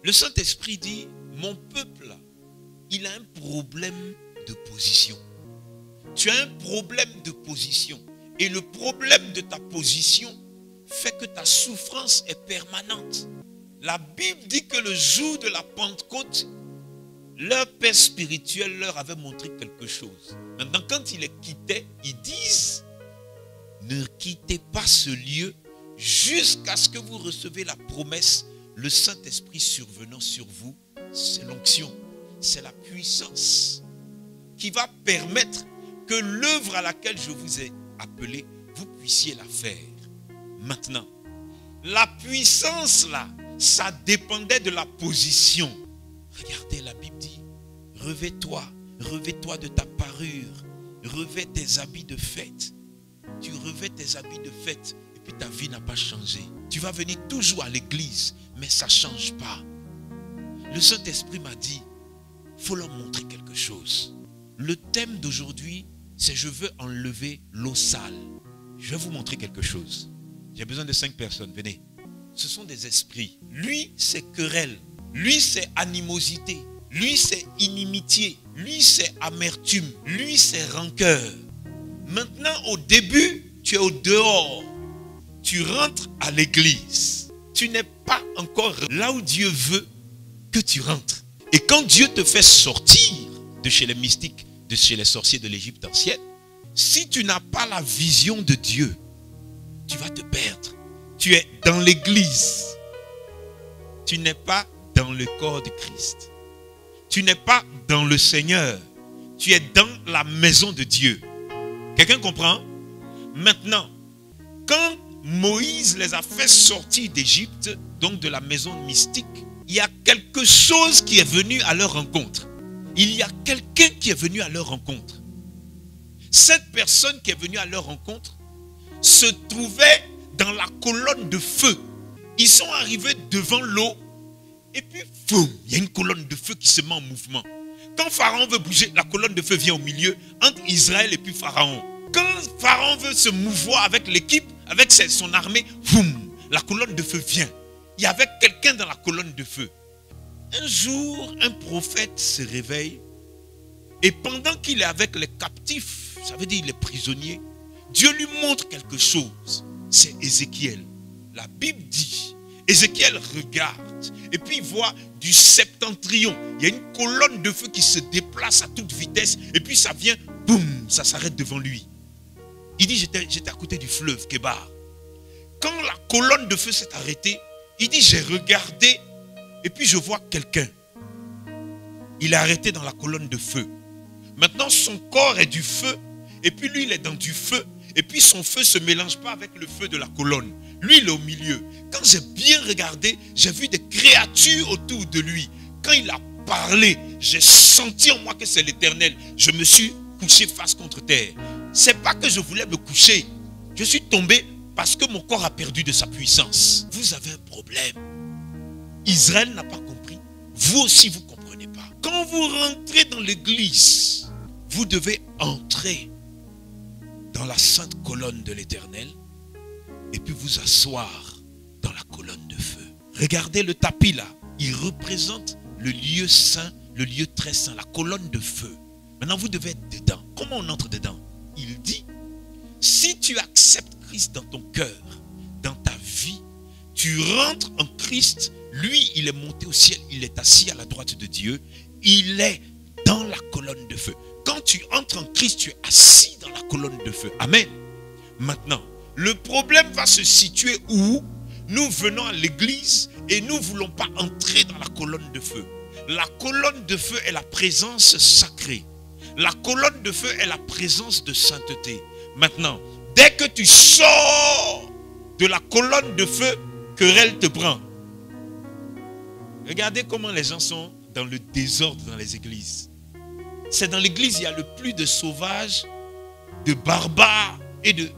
Le Saint-Esprit dit, mon peuple, il a un problème de position. Tu as un problème de position. Et le problème de ta position fait que ta souffrance est permanente. La Bible dit que le jour de la Pentecôte, leur père spirituel leur avait montré quelque chose. Maintenant, quand ils les quittaient, ils disent, ne quittez pas ce lieu jusqu'à ce que vous recevez la promesse, le Saint-Esprit survenant sur vous. C'est l'onction, c'est la puissance qui va permettre que l'œuvre à laquelle je vous ai appelé, vous puissiez la faire. Maintenant, la puissance là, ça dépendait de la position. Regardez, la Bible dit, revêt-toi de ta parure, revêt tes habits de fête. Tu revêt tes habits de fête et puis ta vie n'a pas changé. Tu vas venir toujours à l'église, mais ça ne change pas. Le Saint-Esprit m'a dit, il faut leur montrer quelque chose. Le thème d'aujourd'hui, c'est je veux enlever l'eau sale. Je vais vous montrer quelque chose. J'ai besoin de 5 personnes, venez. Ce sont des esprits. Lui, c'est querelle. Lui, c'est animosité. Lui, c'est inimitié. Lui, c'est amertume. Lui, c'est rancœur. Maintenant, au début, tu es au dehors. Tu rentres à l'église. Tu n'es pas encore là où Dieu veut que tu rentres. Et quand Dieu te fait sortir de chez les mystiques, de chez les sorciers de l'Égypte ancienne, si tu n'as pas la vision de Dieu, tu vas te perdre. Tu es dans l'église. Tu n'es pas dans le corps de Christ. Tu n'es pas dans le Seigneur. Tu es dans la maison de Dieu. Quelqu'un comprend? Maintenant, quand Moïse les a fait sortir d'Égypte, donc de la maison mystique, il y a quelque chose qui est venu à leur rencontre. Il y a quelqu'un qui est venu à leur rencontre. Cette personne qui est venue à leur rencontre se trouvait dans la colonne de feu. Ils sont arrivés devant l'eau et puis, boum, il y a une colonne de feu qui se met en mouvement. Quand Pharaon veut bouger, la colonne de feu vient au milieu entre Israël et puis Pharaon. Quand Pharaon veut se mouvoir avec l'équipe, avec son armée, boum, la colonne de feu vient. Il y avait quelqu'un dans la colonne de feu. Un jour, un prophète se réveille et pendant qu'il est avec les captifs, ça veut dire les prisonniers, Dieu lui montre quelque chose. C'est Ézéchiel. La Bible dit, Ézéchiel regarde et puis il voit du septentrion. Il y a une colonne de feu qui se déplace à toute vitesse et puis ça vient, boum, ça s'arrête devant lui. Il dit, j'étais à côté du fleuve Kébar. Quand la colonne de feu s'est arrêtée, il dit, j'ai regardé et puis je vois quelqu'un. Il est arrêté dans la colonne de feu. Maintenant, son corps est du feu. Et puis lui, il est dans du feu. Et puis son feu ne se mélange pas avec le feu de la colonne. Lui, il est au milieu. Quand j'ai bien regardé, j'ai vu des créatures autour de lui. Quand il a parlé, j'ai senti en moi que c'est l'Éternel. Je me suis couché face contre terre. C'est pas que je voulais me coucher. Je suis tombé parce que mon corps a perdu de sa puissance. Vous avez un problème. Israël n'a pas compris. Vous aussi, vous ne comprenez pas. Quand vous rentrez dans l'église, vous devez entrer dans la sainte colonne de l'Éternel et puis vous asseoir dans la colonne de feu. Regardez le tapis là. Il représente le lieu saint, le lieu très saint, la colonne de feu. Maintenant, vous devez être dedans. Comment on entre dedans? Il dit, si tu acceptes Christ dans ton cœur, dans ta vie, tu rentres en Christ. Lui, il est monté au ciel, il est assis à la droite de Dieu. Il est dans la colonne de feu. Quand tu entres en Christ, tu es assis dans la colonne de feu. Amen. Maintenant, le problème va se situer où nous venons à l'église et nous ne voulons pas entrer dans la colonne de feu. La colonne de feu est la présence sacrée. La colonne de feu est la présence de sainteté. Maintenant, dès que tu sors de la colonne de feu, querelle te prend. Regardez comment les gens sont dans le désordre dans les églises. C'est dans l'église il y a le plus de sauvages, de barbares et de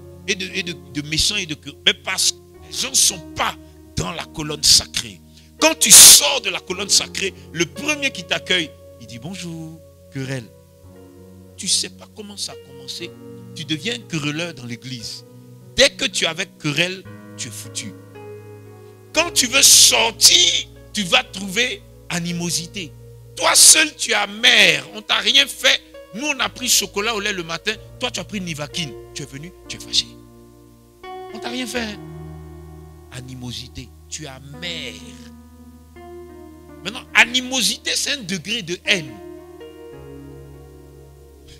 méchants et de... Mais parce que les gens ne sont pas dans la colonne sacrée. Quand tu sors de la colonne sacrée, le premier qui t'accueille, il dit bonjour, querelle. Tu ne sais pas comment ça a commencé. Tu deviens querelleur dans l'église. Dès que tu es avec querelle, tu es foutu. Quand tu veux sortir tu vas trouver animosité. Toi seul, tu es amer. On ne t'a rien fait. Nous, on a pris chocolat au lait le matin. Toi, tu as pris Nivaquine. Tu es venu, tu es fâché. On ne t'a rien fait. Animosité. Tu es amer. Maintenant, animosité, c'est un degré de haine.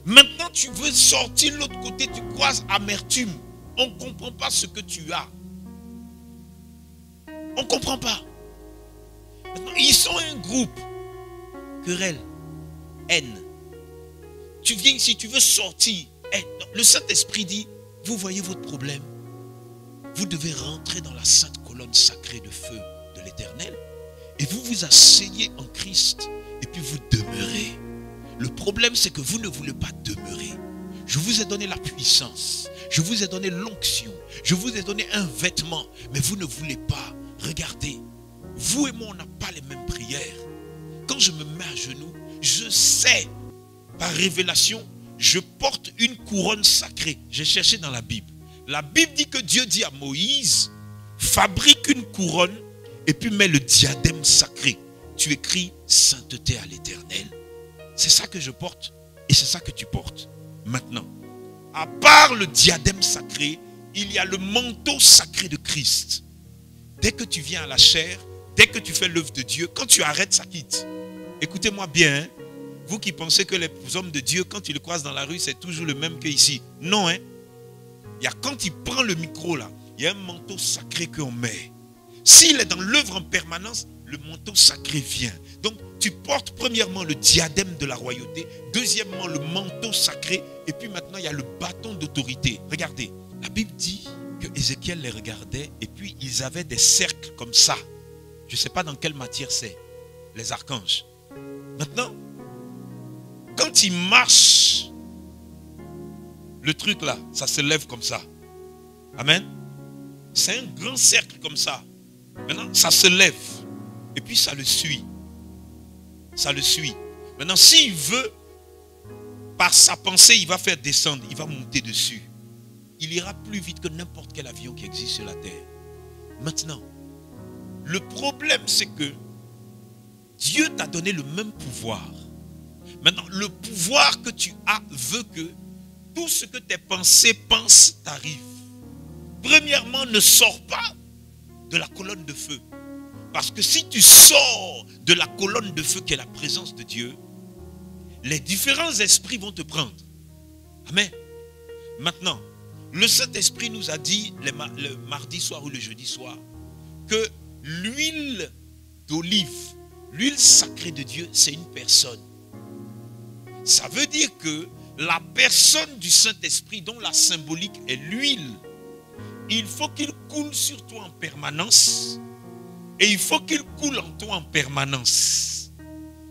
Maintenant, tu veux sortir de l'autre côté, tu croises amertume. On ne comprend pas ce que tu as. On ne comprend pas. Maintenant, ils sont un groupe. Querelle, haine. Tu viens ici, tu veux sortir. Haine. Le Saint-Esprit dit, vous voyez votre problème. Vous devez rentrer dans la sainte colonne sacrée de feu de l'Éternel. Et vous vous asseyez en Christ. Et puis vous demeurez. Le problème, c'est que vous ne voulez pas demeurer. Je vous ai donné la puissance. Je vous ai donné l'onction. Je vous ai donné un vêtement. Mais vous ne voulez pas. Regardez. Vous et moi, on n'a pas les mêmes prières. Quand je me mets à genoux, je sais, par révélation, je porte une couronne sacrée. J'ai cherché dans la Bible. La Bible dit que Dieu dit à Moïse, fabrique une couronne et puis mets le diadème sacré. Tu écris sainteté à l'Éternel. C'est ça que je porte et c'est ça que tu portes. Maintenant, à part le diadème sacré, il y a le manteau sacré de Christ. Dès que tu viens à la chair, dès que tu fais l'œuvre de Dieu, quand tu arrêtes, ça quitte. Écoutez-moi bien, hein? Vous qui pensez que les hommes de Dieu, quand tu les croises dans la rue, c'est toujours le même qu'ici. Non, hein? Il y a quand il prend le micro là, il y a un manteau sacré qu'on met. S'il est dans l'œuvre en permanence, le manteau sacré vient. Donc, tu portes premièrement le diadème de la royauté, deuxièmement le manteau sacré, et puis maintenant il y a le bâton d'autorité. Regardez, la Bible dit que Ézéchiel les regardait, et puis ils avaient des cercles comme ça. Je ne sais pas dans quelle matière c'est, les archanges. Maintenant, quand ils marchent, le truc là, ça se lève comme ça. Amen. C'est un grand cercle comme ça. Maintenant, ça se lève. Et puis ça le suit. Ça le suit. Maintenant, s'il veut, par sa pensée, il va faire descendre. Il va monter dessus. Il ira plus vite que n'importe quel avion qui existe sur la terre. Maintenant, le problème, c'est que Dieu t'a donné le même pouvoir. Maintenant, le pouvoir que tu as veut que tout ce que tes pensées pensent t'arrive. Premièrement, ne sors pas de la colonne de feu. Parce que si tu sors de la colonne de feu qui est la présence de Dieu, les différents esprits vont te prendre. Amen. Maintenant, le Saint-Esprit nous a dit le mardi soir ou le jeudi soir que l'huile d'olive, l'huile sacrée de Dieu, c'est une personne. Ça veut dire que la personne du Saint-Esprit dont la symbolique est l'huile, il faut qu'il coule sur toi en permanence et il faut qu'il coule en toi en permanence.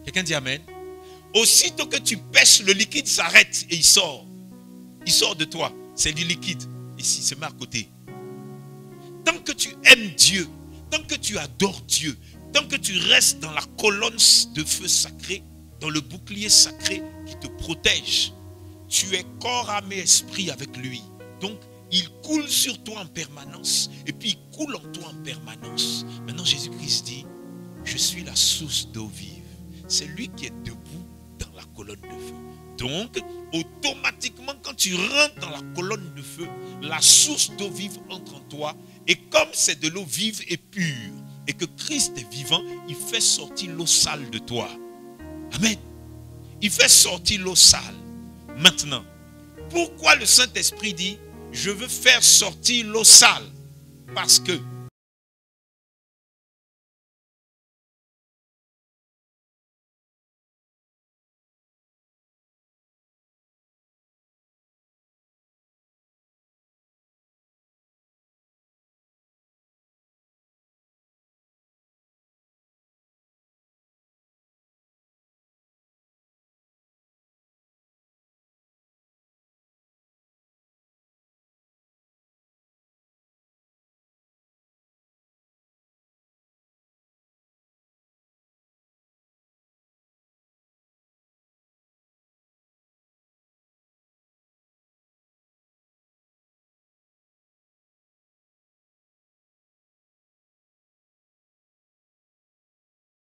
Quelqu'un dit Amen. Aussitôt que tu pèches, le liquide s'arrête et il sort. Il sort de toi. C'est du liquide. Ici, il se met à côté. Tant que tu aimes Dieu, tant que tu adores Dieu, tant que tu restes dans la colonne de feu sacré, dans le bouclier sacré qui te protège, tu es corps, âme et esprit avec lui. Donc, il coule sur toi en permanence et puis il coule en toi en permanence. Maintenant, Jésus-Christ dit, je suis la source d'eau vive. C'est lui qui est debout dans la colonne de feu. Donc, automatiquement, quand tu rentres dans la colonne de feu, la source d'eau vive entre en toi. Et comme c'est de l'eau vive et pure, et que Christ est vivant, il fait sortir l'eau sale de toi. Amen. Il fait sortir l'eau sale. Maintenant, pourquoi le Saint-Esprit dit, je veux faire sortir l'eau sale? Parce que